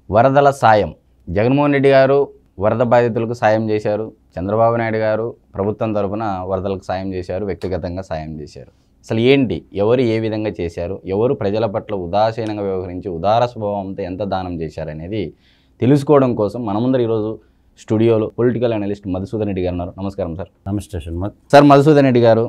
వరదల సాయం. జగన్మోహన్ రెడ్డి గారు వరద బాధితులకు సాయం చేశారు. చంద్రబాబు నాయుడు గారు ప్రభుత్వం తరపున వరదలకు సాయం చేశారు, వ్యక్తిగతంగా సాయం చేశారు. అసలు ఏంటి, ఎవరు ఏ విధంగా చేశారు, ఎవరు ప్రజల పట్ల ఉదాసీనంగా వ్యవహరించి ఉదార స్వభావంతో ఎంత దానం చేశారనేది తెలుసుకోవడం కోసం మన ముందర ఈరోజు స్టూడియోలో పొలిటికల్ అనలిస్ట్ మధుసూదన్ రెడ్డి గారు ఉన్నారు. నమస్కారం సార్. నమస్తే షణ్ముఖ్. సార్, మధుసూదన్ రెడ్డి గారు,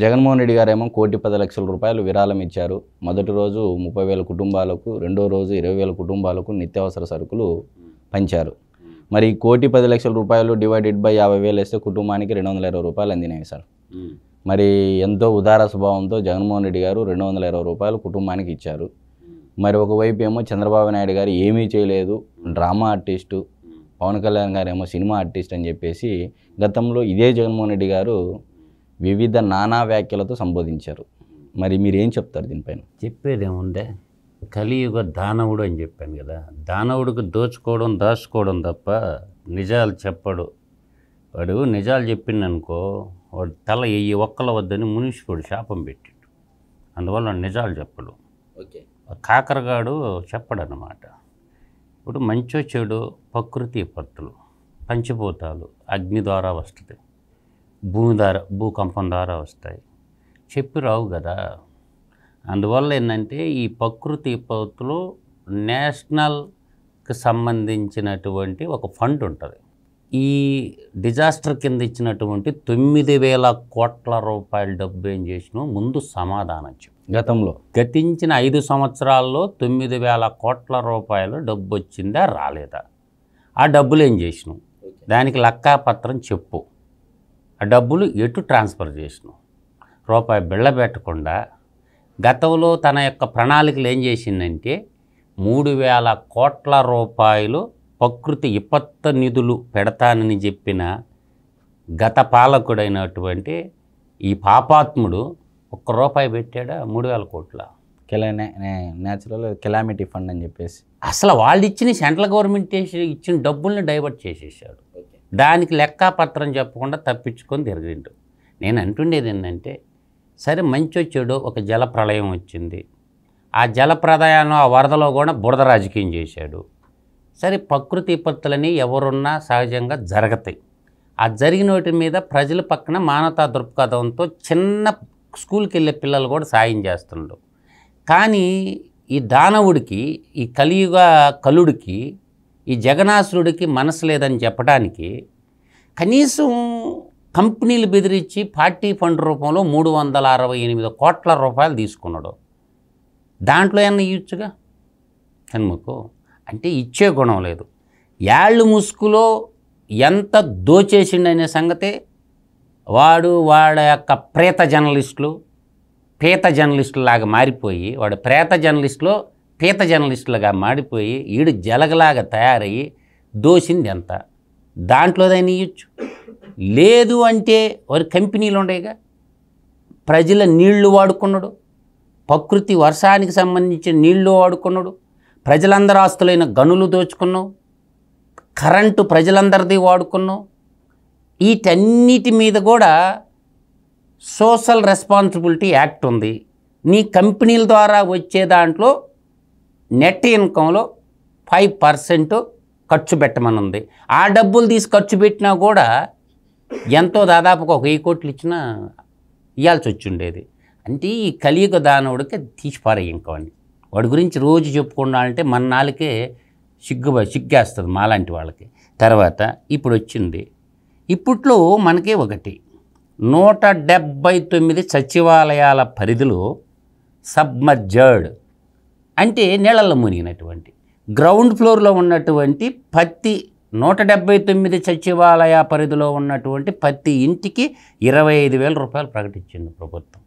జగన్మోహన్ రెడ్డి గారు ఏమో 1,10,00,000 రూపాయలు విరాళం ఇచ్చారు. మొదటి రోజు 30,000 కుటుంబాలకు, రెండో రోజు 20,000 కుటుంబాలకు నిత్యావసర సరుకులు పంచారు. మరి 1,10,00,000 రూపాయలు డివైడెడ్ బై 50,000 వేస్తే కుటుంబానికి 220 రూపాయలు అందినాయి సార్. మరి ఎంతో ఉదార స్వభావంతో జగన్మోహన్ రెడ్డి గారు 220 రూపాయలు కుటుంబానికి ఇచ్చారు. మరి ఒకవైపు ఏమో చంద్రబాబు నాయుడు గారు ఏమీ చేయలేదు, డ్రామా ఆర్టిస్టు, పవన్ కళ్యాణ్ గారు ఏమో సినిమా ఆర్టిస్ట్ అని చెప్పేసి గతంలో ఇదే జగన్మోహన్ రెడ్డి గారు వివిధ నానా వ్యాఖ్యలతో సంబోధించారు. మరి మీరేం చెప్తారు దీనిపైన? చెప్పేదేముందే, కలియుగ దానవుడు అని చెప్పాను కదా. దానవుడికి దోచుకోవడం దాచుకోవడం తప్ప నిజాలు చెప్పడు. వాడు నిజాలు చెప్పిండనుకో, వాడు తల ఈ ఒక్కల వద్దని మునిసిపోడు శాపం పెట్టాడు. అందువల్ల నిజాలు చెప్పడు. ఓకే, కాకరగాడు చెప్పడన్నమాట. ఇప్పుడు మంచో చెడు ప్రకృతి విపత్తులు, పంచభూతాలు, అగ్ని ద్వారా వస్తుంది, భూకంపం ద్వారా వస్తాయి, చెప్పి రావు కదా. అందువల్ల ఏంటంటే ఈ ప్రకృతి విపత్తులు నేషనల్కి సంబంధించినటువంటి ఒక ఫండ్ ఉంటుంది. ఈ డిజాస్టర్ కింద ఇచ్చినటువంటి 9,000 కోట్ల రూపాయల డబ్బు ఏం చేసినావు ముందు సమాధానం చెప్పు. గతించిన 5 సంవత్సరాల్లో 9,000 కోట్ల రూపాయలు డబ్బు వచ్చిందా రాలేదా? ఆ డబ్బులు ఏం చేసినావు, దానికి లెక్కాపత్రం చెప్పు. ఆ డబ్బులు ఎటు ట్రాన్స్ఫర్ చేసినావు? రూపాయి బిళ్ళ పెట్టకుండా గతంలో తన యొక్క ప్రణాళికలు ఏం చేసిందంటే 3,000 కోట్ల రూపాయలు ప్రకృతి విపత్తు నిధులు పెడతానని చెప్పిన గత పాలకుడైనటువంటి ఈ పాపాత్ముడు ₹1 పెట్టాడా? 3,000 కోట్ల న్యాచురల్ కెలామిటీ ఫండ్ అని చెప్పేసి అసలు వాళ్ళు ఇచ్చిన సెంట్రల్ గవర్నమెంట్ ఇచ్చిన డబ్బుల్ని డైవర్ట్ చేసేసాడు. దానికి లెక్కాపత్రం చెప్పకుండా తప్పించుకొని తిరిగిండు. నేను అంటుండేది ఏంటంటే, సరే మంచో చెడు ఒక జల ప్రళయం వచ్చింది, ఆ జల ప్రళయం ఆ వరదలో కూడా బురద రాజకీయం చేశాడు. సరే, ప్రకృతి విపత్తులని ఎవరున్నా సహజంగా జరుగుతాయి. ఆ జరిగిన వాటి మీద ప్రజల పక్కన మానవతా దృక్పథంతో చిన్న స్కూల్కి వెళ్ళే పిల్లలు కూడా సాయం చేస్తుండ్రు. కానీ ఈ దానవుడికి, ఈ కలుడికి, ఈ జగనాసురుడికి మనసు లేదని చెప్పడానికి కనీసం కంపెనీలు బెదిరించి పార్టీ ఫండ్ రూపంలో 368 కోట్ల రూపాయలు తీసుకున్నాడు. దాంట్లో ఏమన్నా ఇవ్వచ్చుగా షణ్ముఖు. అంటే ఇచ్చే గుణం లేదు. యాళ్ళు ముసుగులో ఎంత దోచేసిండనే సంగతే వాళ్ళ యొక్క ప్రేత జర్నలిస్టులాగా మారిపోయి, వాడు ప్రేత జర్నలిస్టులో పీత జర్నలిస్టులుగా మాడిపోయి ఈడు జలగలాగా తయారయ్యి దోసింది ఎంత? దాంట్లోదైనా ఇవ్వచ్చు. లేదు అంటే వారి కంపెనీలు ఉండేగా. ప్రజల నీళ్లు వాడుకున్నాడు, ప్రకృతి వర్షానికి సంబంధించిన నీళ్లు వాడుకున్నాడు, ప్రజలందరి ఆస్తులైన గనులు దోచుకున్నావు, కరెంటు ప్రజలందరిది వాడుకున్నావు. వీటన్నిటి మీద కూడా సోషల్ రెస్పాన్సిబిలిటీ యాక్ట్ ఉంది. నీ కంపెనీల ద్వారా వచ్చే దాంట్లో నెట్ ఇన్కంలో 5% ఖర్చు పెట్టమని ఉంది. ఆ డబ్బులు తీసి ఖర్చు పెట్టినా కూడా ఎంతో దాదాపుగా 1,000 కోట్లు ఇచ్చినా ఇవ్వాల్సి వచ్చి ఉండేది. అంటే ఈ కలియుగ దానవుడికి తీసిపారే ఇంకోని. వాడి గురించి రోజు చెప్పుకున్నాలంటే మన నాలుకే సిగ్గేస్తుంది మాలాంటి వాళ్ళకి. తర్వాత ఇప్పుడు వచ్చింది, ఇప్పట్లో మనకే 179 సచివాలయాల పరిధిలో సబ్మర్జర్డ్ అంటే నీళ్ళల్లో మునిగినటువంటి గ్రౌండ్ ఫ్లోర్లో ఉన్నటువంటి ప్రతి 179 సచివాలయ పరిధిలో ఉన్నటువంటి ప్రతి ఇంటికి 25,000 రూపాయలు ప్రకటించింది ప్రభుత్వం.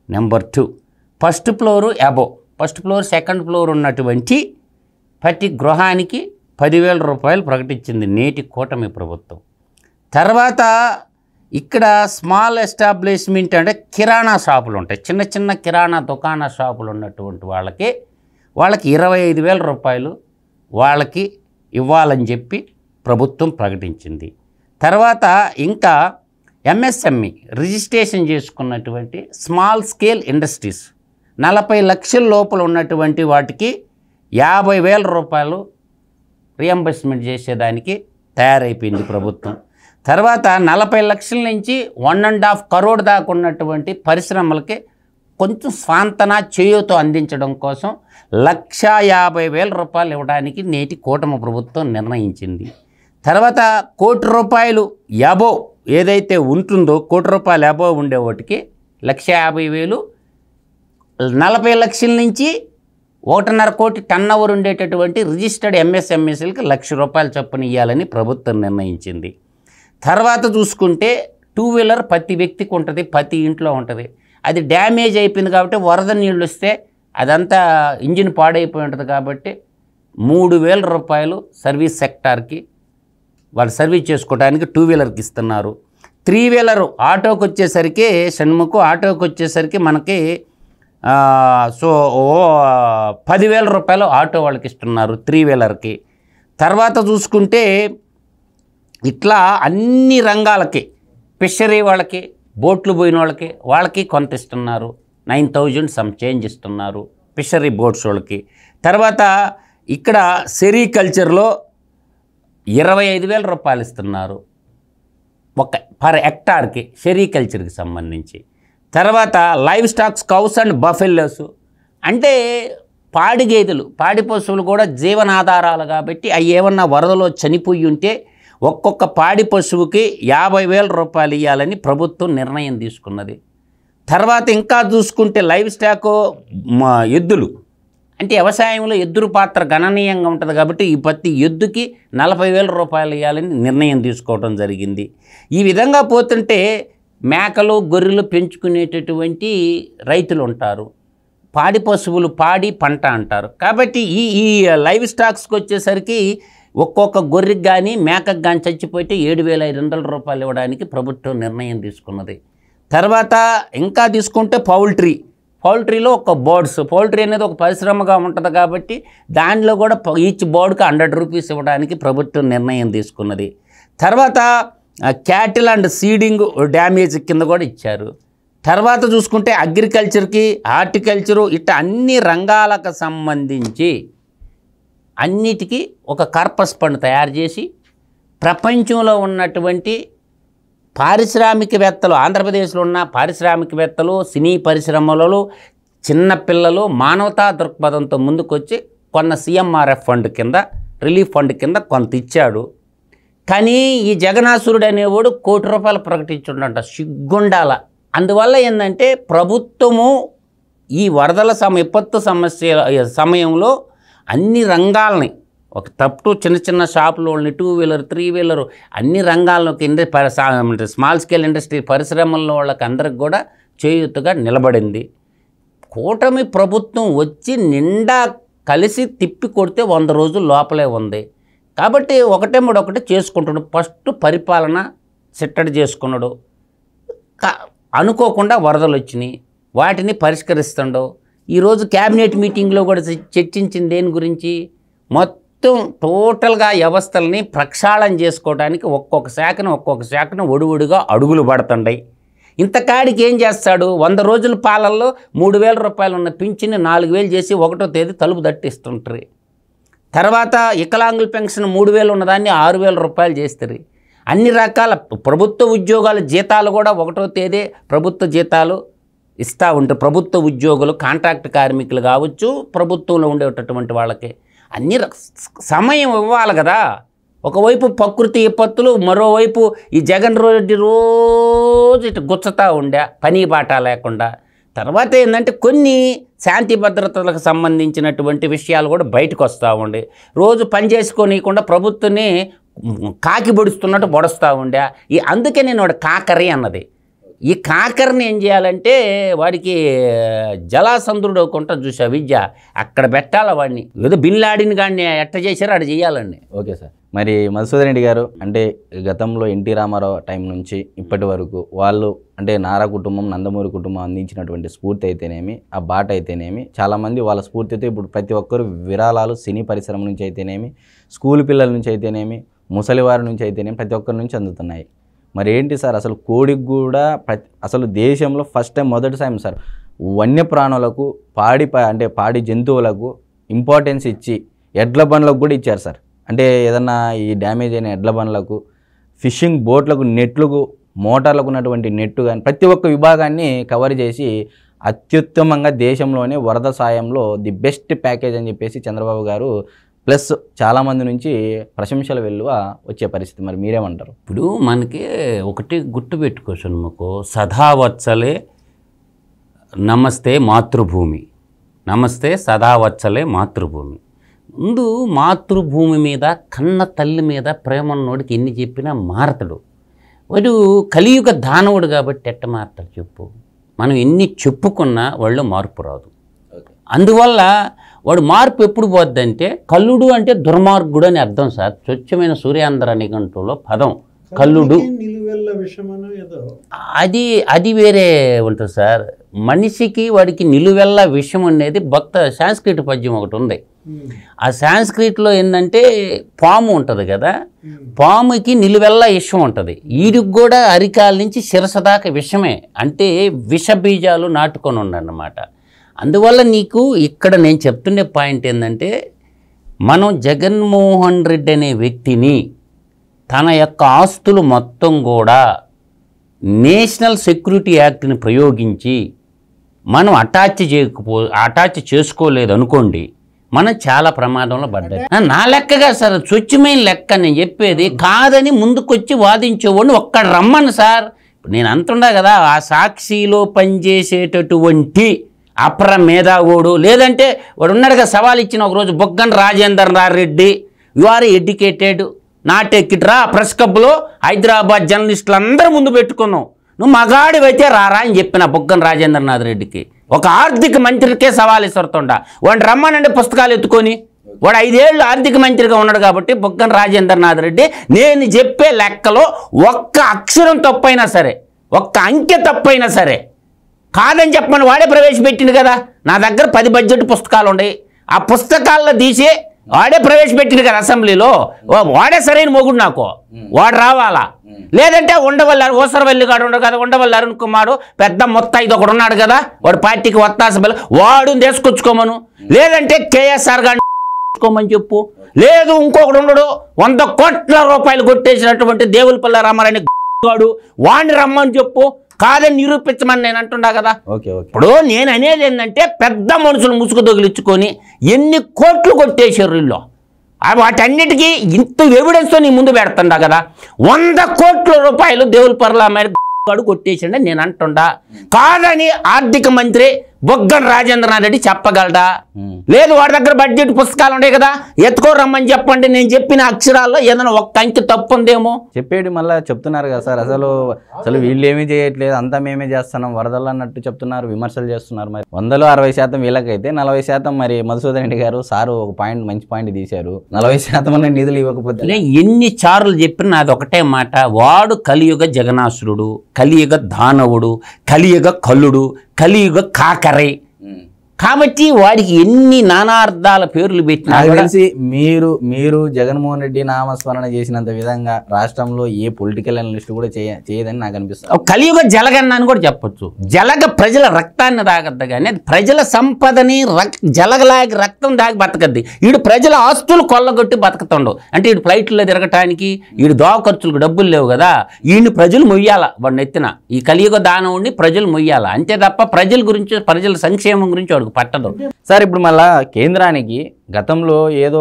Number 2, first floor second floor ఉన్నటువంటి ప్రతి గృహానికి 10,000 రూపాయలు ప్రకటించింది నేటి కూటమి ప్రభుత్వం. తర్వాత ఇక్కడ స్మాల్ ఎస్టాబ్లిష్మెంట్ అంటే కిరాణా షాపులు ఉంటాయి, చిన్న చిన్న కిరాణా దుకాణ షాపులు ఉన్నటువంటి వాళ్ళకి 25,000 రూపాయలు వాళ్ళకి ఇవ్వాలని చెప్పి ప్రభుత్వం ప్రకటించింది. తర్వాత ఇంకా ఎంఎస్ఎంఈ రిజిస్ట్రేషన్ చేసుకున్నటువంటి స్మాల్ స్కేల్ ఇండస్ట్రీస్ 40 లక్షల లోపల ఉన్నటువంటి వాటికి 50,000 రూపాయలు రియంబర్స్మెంట్ చేసేదానికి తయారైపోయింది ప్రభుత్వం. తర్వాత 40 లక్షల నుంచి 1.5 crore దాకా ఉన్నటువంటి పరిశ్రమలకి కొంచెం స్వాంతన చేయూత అందించడం కోసం 1,50,000 రూపాయలు ఇవ్వడానికి నేటి కూటమి ప్రభుత్వం నిర్ణయించింది. తర్వాత ₹1,00,00,000 అబోవ్ ఏదైతే ఉంటుందో ₹1,00,00,000 అబోవ్ ఉండే వాటికి 1,50,000, 40 లక్షల నుంచి 1.5 కోటి టర్న్ ఓవర్ ఉండేటటువంటి రిజిస్టర్డ్ ఎంఎస్ఎంఈసీలకి ₹1,00,000 చొప్పున ఇవ్వాలని ప్రభుత్వం నిర్ణయించింది. తర్వాత చూసుకుంటే 2 వీలర్ ప్రతి వ్యక్తికి ఉంటుంది, ప్రతి ఇంట్లో ఉంటుంది. అది డ్యామేజ్ అయిపోయింది కాబట్టి వరద నీళ్ళు వస్తే అదంతా ఇంజిన్ పాడైపోయి ఉంటుంది కాబట్టి ₹3,000 సర్వీస్ సెక్టార్కి వాళ్ళు సర్వీస్ చేసుకోవడానికి 2 వీలర్కి ఇస్తున్నారు. 3 వీలర్ ఆటోకి వచ్చేసరికి ఆటోకి వచ్చేసరికి మనకి ₹10,000 ఆటో వాళ్ళకి ఇస్తున్నారు 3 వీలర్కి. తర్వాత చూసుకుంటే ఇట్లా అన్ని రంగాలకి ఫిషరీ వాళ్ళకి, బోట్లు పోయిన వాళ్ళకి కొంత ఇస్తున్నారు. 9,000 సమ్ చేంజ్ ఇస్తున్నారు ఫిషరీ బోట్స్ వాళ్ళకి. తర్వాత ఇక్కడ సెరికల్చర్లో ₹25,000 ఇస్తున్నారు పర్ హెక్టార్కి సెరికల్చర్కి సంబంధించి. తర్వాత live stocks cows and buffaloes అంటే పాడి గేదెలు, పాడి పశువులు కూడా జీవనాధారాలు కాబట్టి అవి ఏమన్నా వరదలో చనిపోయి ఉంటే ఒక్కొక్క పాడి పశువుకి ₹50,000 ఇవ్వాలని ప్రభుత్వం నిర్ణయం తీసుకున్నది. తర్వాత ఇంకా చూసుకుంటే లైవ్ స్టాక్ ఎద్దులు అంటే వ్యవసాయంలో ఎద్దుల పాత్ర గణనీయంగా ఉంటుంది కాబట్టి ఈ ప్రతి ఎద్దుకి ₹40,000 ఇవ్వాలని నిర్ణయం తీసుకోవడం జరిగింది. ఈ విధంగా పోతుంటే మేకలు గొర్రెలు పెంచుకునేటటువంటి రైతులు ఉంటారు, పాడి పశువులు పాడి పంట అంటారు కాబట్టి ఈ లైవ్ స్టాక్స్కి వచ్చేసరికి ఒక్కొక్క గొర్రెకి కానీ మేకకు కానీ చచ్చిపోతే ₹7,500 ఇవ్వడానికి ప్రభుత్వం నిర్ణయం తీసుకున్నది. తర్వాత ఇంకా తీసుకుంటే పౌల్ట్రీలో ఒక పౌల్ట్రీ అనేది ఒక పరిశ్రమగా ఉంటుంది కాబట్టి దానిలో కూడా ఈచ్ బర్డ్కి ₹100 ఇవ్వడానికి ప్రభుత్వం నిర్ణయం తీసుకున్నది. తర్వాత క్యాటిల్ అండ్ సీడింగ్ డ్యామేజ్ కింద కూడా ఇచ్చారు. తర్వాత చూసుకుంటే అగ్రికల్చర్కి, హార్టికల్చరు ఇట్లా అన్ని రంగాలకు సంబంధించి అన్నిటికీ ఒక కార్పస్ ఫండ్ తయారు చేసి ప్రపంచంలో ఉన్నటువంటి పారిశ్రామికవేత్తలు, ఆంధ్రప్రదేశ్లో ఉన్న పారిశ్రామికవేత్తలు, సినీ పరిశ్రమలలో చిన్నపిల్లలు మానవతా దృక్పథంతో ముందుకొచ్చి కొన్న CMRF ఫండ్ కింద, రిలీఫ్ ఫండ్ కింద కొంత ఇచ్చాడు. కానీ ఈ జగనాసురుడు అనేవాడు ₹1,00,00,000 ప్రకటించుండంట, సిగ్గుండాల. అందువల్ల ఏంటంటే ప్రభుత్వము ఈ వరదల విపత్తు సమయంలో అన్ని రంగాలని ఒక తప్పు చిన్న చిన్న షాపులోని 2 వీలర్ 3 వీలర్ అన్ని రంగాల్లోకి స్మాల్ స్కేల్ ఇండస్ట్రీ పరిశ్రమల్లో వాళ్ళకి అందరికి కూడా చేయూతగా నిలబడింది. కూటమి ప్రభుత్వం వచ్చి నిండా కలిసి తిప్పి కొడితే 100 రోజుల లోపలే ఉంది కాబట్టి ఒకటి చేసుకుంటున్నాడు. ఫస్ట్ పరిపాలన సిట్టడి చేసుకున్నాడు, అనుకోకుండా వరదలు వచ్చినాయి, వాటిని పరిష్కరిస్తుండో. ఈరోజు క్యాబినెట్ మీటింగ్లో కూడా చర్చించింది దేని గురించి, మొత్తం టోటల్గా వ్యవస్థల్ని ప్రక్షాళన చేసుకోవడానికి ఒక్కొక్క శాఖను ఒడివడిగా అడుగులు పడుతుంటాయి. ఇంతకాడికి ఏం చేస్తాడు, 100 రోజుల పాలల్లో ₹3,000 ఉన్న పింఛన్ని 4,000 చేసి 1వ తేదీ తలుపు తట్టిస్తుంటారు. తర్వాత వికలాంగుల పెన్షన్ 3,000 ఉన్నదాన్ని ₹6,000 చేస్తారు. అన్ని రకాల ప్రభుత్వ ఉద్యోగాల జీతాలు కూడా 1వ తేదీ ప్రభుత్వ జీతాలు ఇస్తూ ఉంటారు. ప్రభుత్వ ఉద్యోగులు, కాంట్రాక్ట్ కార్మికులు కావచ్చు, ప్రభుత్వంలో ఉండేటటువంటి వాళ్ళకి అన్ని సమయం ఇవ్వాలి కదా. ఒకవైపు ప్రకృతి విపత్తులు, మరోవైపు ఈ జగన్ రెడ్డి రోజు ఇటు గుచ్చతా ఉండే పని బాట లేకుండా. తర్వాత ఏంటంటే కొన్ని శాంతి భద్రతలకు సంబంధించినటువంటి విషయాలు కూడా బయటకు వస్తూ ఉండే, రోజు పని చేసుకోనీయకుండా ప్రభుత్వాన్ని కాకి పొడుస్తున్నట్టు పొడుస్తూ ఉండే. అందుకే నేను వాడు కాకరి అన్నది. ఈ కాకరిని ఏం చేయాలంటే వాడికి జలాసంధుడు కొంట చూసా విద్య అక్కడ పెట్టాలి వాడిని. ఏదో బిన్లాడిని కానీ ఎట్ట చేశారో అక్కడ చేయాలండి. Okay sir. మరి మధుసూదన్ రెడ్డి గారు అంటే గతంలో ఎన్టీ రామారావు టైం నుంచి ఇప్పటి వరకు వాళ్ళు అంటే నారా కుటుంబం, నందమూరి కుటుంబం అందించినటువంటి స్ఫూర్తి అయితేనేమి, ఆ బాట అయితేనేమి, చాలామంది వాళ్ళ స్ఫూర్తితో ఇప్పుడు ప్రతి ఒక్కరు విరాళాలు సినీ పరిశ్రమ నుంచి అయితేనేమి, స్కూల్ పిల్లల నుంచి అయితేనేమి, ముసలివారి నుంచి అయితేనేమి ప్రతి ఒక్కరి నుంచి అందుతున్నాయి. మరి ఏంటి సార్ అసలు కోడికి కూడా అసలు దేశంలో ఫస్ట్ టైం మొదటి టైం సార్ వన్యప్రాణులకు పాడి జంతువులకు ఇంపార్టెన్స్ ఇచ్చి ఎడ్ల బండ్లకు కూడా ఇచ్చారు సార్. అంటే ఏదన్నా ఈ డ్యామేజ్ అయిన ఎడ్ల బండ్లకు, ఫిషింగ్ బోట్లకు, నెట్లకు, మోటార్లకు ఉన్నటువంటి నెట్టు కానీ ప్రతి ఒక్క విభాగాన్ని కవర్ చేసి అత్యుత్తమంగా దేశంలోనే వరద సాయంలో ది బెస్ట్ ప్యాకేజ్ అని చెప్పేసి చంద్రబాబు గారు ప్లస్ చాలామంది నుంచి ప్రశంసలు వెల్లువ వచ్చే పరిస్థితి. మరి మీరేమంటారు? ఇప్పుడు మనకి ఒకటి గుర్తుపెట్టుకో షణ్ముఖు, సదావత్సలే నమస్తే మాతృభూమి, నమస్తే సదావత్సలే మాతృభూమి. ముందు మాతృభూమి మీద, కన్న తల్లి మీద ప్రేమ ఉన్నోడికి ఎన్ని చెప్పినా మారతాడు. వాడు కలియుగ దానవుడు కాబట్టి ఎట్ట మారతాడు చెప్పు? మనం ఎన్ని చెప్పుకున్నా వాళ్ళు మార్పు రాదు. అందువల్ల వాడు మార్పు ఎప్పుడు పోద్దంటే, కల్లుడు అంటే దుర్మార్గుడు అని అర్థం సార్. స్వచ్ఛమైన సూర్యాంధ్ర నిఘంటువులో పదం కల్లుడు. అది వేరే ఉంటుంది సార్. మనిషికి వాడికి నిలువెల్ల విషం అనేది భక్త సాంస్క్రిట్ పద్యం ఒకటి ఉంది. ఆ సాంస్క్రిట్లో ఏంటంటే పాము ఉంటుంది కదా, పాముకి నిలువెల్ల విషం ఉంటుంది. వీడికి కూడా అరికాల నుంచి శిరస దాకా విషమే, అంటే విష బీజాలు నాటుకొని ఉండన్నమాట. అందువల్ల నీకు ఇక్కడ నేను చెప్తుండే పాయింట్ ఏంటంటే, మనం జగన్మోహన్ రెడ్డి అనే వ్యక్తిని తన యొక్క ఆస్తులు మొత్తం కూడా నేషనల్ సెక్యూరిటీ యాక్ట్ని ప్రయోగించి మనం అటాచ్ చేసుకోలేదు అనుకోండి, మనం చాలా ప్రమాదంలో పడ్డాయి. నా లెక్కగా సార్, స్వచ్ఛమైన లెక్క నేను చెప్పేది కాదని ముందుకొచ్చి వాదించేవాడిని ఒక్కడ రమ్మను సార్. నేను అంటుండా కదా, ఆ సాక్షిలో పనిచేసేటటువంటి అప్ర మేధావుడు, లేదంటే వాడు ఉన్నాడు కదా సవాల్ ఇచ్చిన ఒకరోజు, Buggana Rajendranath Reddy, you are educated, not ఎక్కిట్రా ప్రెస్ క్లబ్లో హైదరాబాద్ జర్నలిస్టులు అందరూ ముందు పెట్టుకున్నావు, నువ్వు మగాడివైతే రారా అని చెప్పిన బొగ్గన రాజేంద్రనాథ్ రెడ్డికి. ఒక ఆర్థిక మంత్రికే సవాల్ ఇస్తుండా, వాడిని రమ్మనండి పుస్తకాలు ఎత్తుకొని. వాడు 5 ఏళ్ళు ఆర్థిక మంత్రిగా ఉన్నాడు కాబట్టి బొగ్గన రాజేంద్రనాథ్ రెడ్డి నేను చెప్పే లెక్కలో ఒక్క అక్షరం తప్పైనా సరే, ఒక్క అంకె తప్పైనా సరే కాదని చెప్పమని వాడే ప్రవేశపెట్టింది కదా. నా దగ్గర 10 బడ్జెట్ పుస్తకాలు ఉన్నాయి, ఆ పుస్తకాల్లో తీసి వాడే ప్రవేశపెట్టింది కదా అసెంబ్లీలో. వాడే సరైన మొగుడు నాకు, వాడు రావాలా. లేదంటే ఉండవల్లి ఓసరవల్లి కాడు ఉండడు కదా, ఉండవల్లి అరుణ్ కుమారు పెద్ద మొత్తం ఒకడు ఉన్నాడు కదా, వాడు పార్టీకి ఒత్తాస బల, వాడు తీసుకొచ్చుకోమను. లేదంటే కేఎస్ఆర్ గారిని తెచ్చుకోమని చెప్పు. లేదు ఇంకొకడు ఉండడు 100 కోట్ల రూపాయలు కొట్టేసినటువంటి దేవులపల్లి రామారాయణ గాడు, వాడిని రమ్మని చెప్పు. కాదని నిరూపించమని నేను అంటున్నా కదా. ఇప్పుడు నేను అనేది ఏంటంటే, పెద్ద మనుషులు ముసుగు దొగిలించుకొని ఎన్ని కోట్లు కొట్టేశారు వీళ్ళు, వాటన్నిటికీ ఇంత ఎవిడెన్స్తో నీ ముందు పెడుతుండా కదా. 100 కోట్ల రూపాయలు దేవులపల్లి రామారాయణ గాడు కొట్టేసిండే నేను అంటుండా. కాదని ఆర్థిక మంత్రి బొగ్గన రాజేంద్రనాథ్ రెడ్డి చెప్పగలడా? లేదు వాడి దగ్గర బడ్జెట్ పుస్తకాలు ఉన్నాయి కదా, ఎత్తుకో రమ్మని చెప్పండి. నేను చెప్పిన అక్షరాల్లో ఏదైనా ఒక్క అంకె తప్పు ఉందేమో చెప్పేది మళ్ళీ చెప్తున్నారు కదా సార్. అసలు వీళ్ళు ఏమీ చేయట్లేదు, అంతా మేమే చేస్తున్నాం వరదలు అన్నట్టు చెప్తున్నారు, విమర్శలు చేస్తున్నారు. మరి 100లో 60% వీళ్ళకైతే 40% మరి మధుసూదన్ రెడ్డి గారు సారు ఒక పాయింట్, మంచి పాయింట్ తీశారు. 40% అనే నిధులు ఇవ్వకపోతే ఎన్ని చారులు చెప్పినా అది ఒకటే మాట, వాడు కలియుగ జగనాసురుడు, కలియుగ దానవుడు, కలియుగ కల్లుడు, కలియుగ కాకరై. కాబట్టి వాడికి ఎన్ని నానార్థాల పేర్లు పెట్టినా తెలిసి మీరు జగన్మోహన్ రెడ్డి నామస్మరణ చేసినంత విధంగా రాష్ట్రంలో ఏ పొలిటికల్ అనలిస్ట్ కూడా చేయదని నాకు అనిపిస్తుంది. కలియుగ జలగన్న అని కూడా చెప్పొచ్చు. జలగ ప్రజల రక్తాన్ని తాగద్దు, కానీ అది ప్రజల సంపదని జలగలాగి రక్తం దాగి బతకద్ది. వీడు ప్రజల ఆస్తులు కొల్లగొట్టి బతుకుతుండవు. అంటే వీడు ఫ్లైట్లో తిరగటానికి వీడు దోవ ఖర్చులకు డబ్బులు లేవు కదా, వీడిని ప్రజలు మొయ్యాల. వాడిని ఎత్తిన ఈ కలియుగ దానవుడిని ప్రజలు మొయ్యాల, అంతే తప్ప ప్రజల గురించి, ప్రజల సంక్షేమం గురించి వాడికి పట్టదు సార్. ఇప్పుడు మళ్ళా కేంద్రానికి గతంలో ఏదో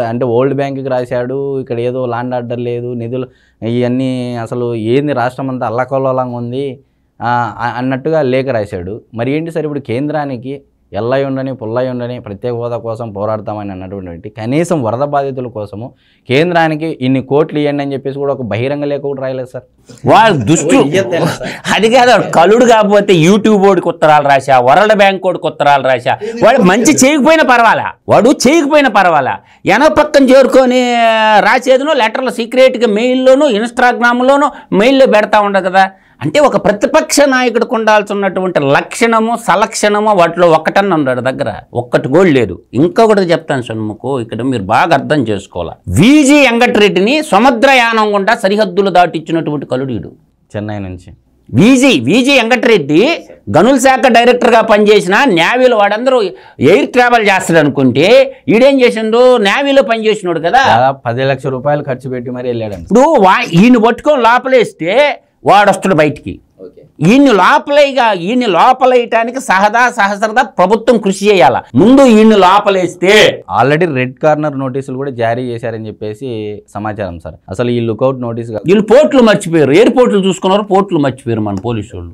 అంటే వరల్డ్ బ్యాంక్కి రాశాడు, ఇక్కడ ఏదో ల్యాండ్ ఆర్డర్ లేదు, నిధులు ఇవన్నీ అసలు ఏంది రాష్ట్రం అంతా అల్లకల్లోలంగా ఉంది అన్నట్టుగా లేఖ రాశాడు. మరి ఏంటి సార్ ఇప్పుడు కేంద్రానికి ఎల్లై ఉండని పుల్లై ఉండని ప్రత్యేక హోదా కోసం పోరాడతామని అన్నటువంటి కనీసం వరద బాధితుల కోసము కేంద్రానికి ఇన్ని కోట్లు ఇవ్వండి అని చెప్పేసి కూడా ఒక బహిరంగ లేఖ కూడా రాయలేదు సార్. వాడు దుష్టు అది కాదు, కలుడు కాకపోతే యూట్యూబ్ వాడికి ఉత్తరాలు రాశా, వరల్డ్ బ్యాంక్ వాడికి ఉత్తరాలు రాశా. వాడు మంచి చేయకపోయినా పర్వాలా, వాడు చేయకపోయినా పర్వాలా, వెనక పక్కన చేరుకొని రాసేదినో లెటర్లు సీక్రెట్గా మెయిల్లోనూ ఇన్స్టాగ్రామ్లోనూ మెయిల్లో పెడతా ఉండదు కదా. అంటే ఒక ప్రతిపక్ష నాయకుడికి ఉండాల్సినటువంటి లక్షణము సలక్షణము వాటిలో ఒక్కటన్నా ఉన్నాడు దగ్గర, ఒక్కటి కూడా లేదు. ఇంకొకటి చెప్తాను షణ్ముఖు, ఇక్కడ మీరు బాగా అర్థం చేసుకోవాలి. వీజీ వెంకటరెడ్డిని సముద్రయానం గుండా సరిహద్దులు దాటిచ్చినటువంటి కలుడీడు చెన్నై నుంచి. విజి వెంకటరెడ్డి గనుల శాఖ డైరెక్టర్గా పనిచేసిన నేవీలో వాడందరూ ఎయిర్ ట్రావెల్ చేస్తాడు అనుకుంటే ఈడేం చేసిండు, నేవీలో పనిచేసినాడు కదా, దాదాపు 10 లక్షల రూపాయలు ఖర్చు పెట్టి మరీ వెళ్ళాడు. ఇప్పుడు ఈయన పట్టుకొని లోపలేస్తే వాడు వస్తాడు బయటికి. ఈయన్ని లోపలేయటానికి సహస్రదా ప్రభుత్వం కృషి చేయాల. ముందు ఈయన్ని లోపలేస్తే ఆల్రెడీ రెడ్ కార్నర్ నోటీసులు కూడా జారీ చేశారని చెప్పేసి సమాచారం సార్. అసలు ఈ లుకౌట్ నోటీస్ వీళ్ళు పోర్టులు మర్చిపోయారు, ఎయిర్పోర్ట్లు చూసుకున్నారు, పోర్టులు మర్చిపోయారు మన పోలీసు వాళ్ళు.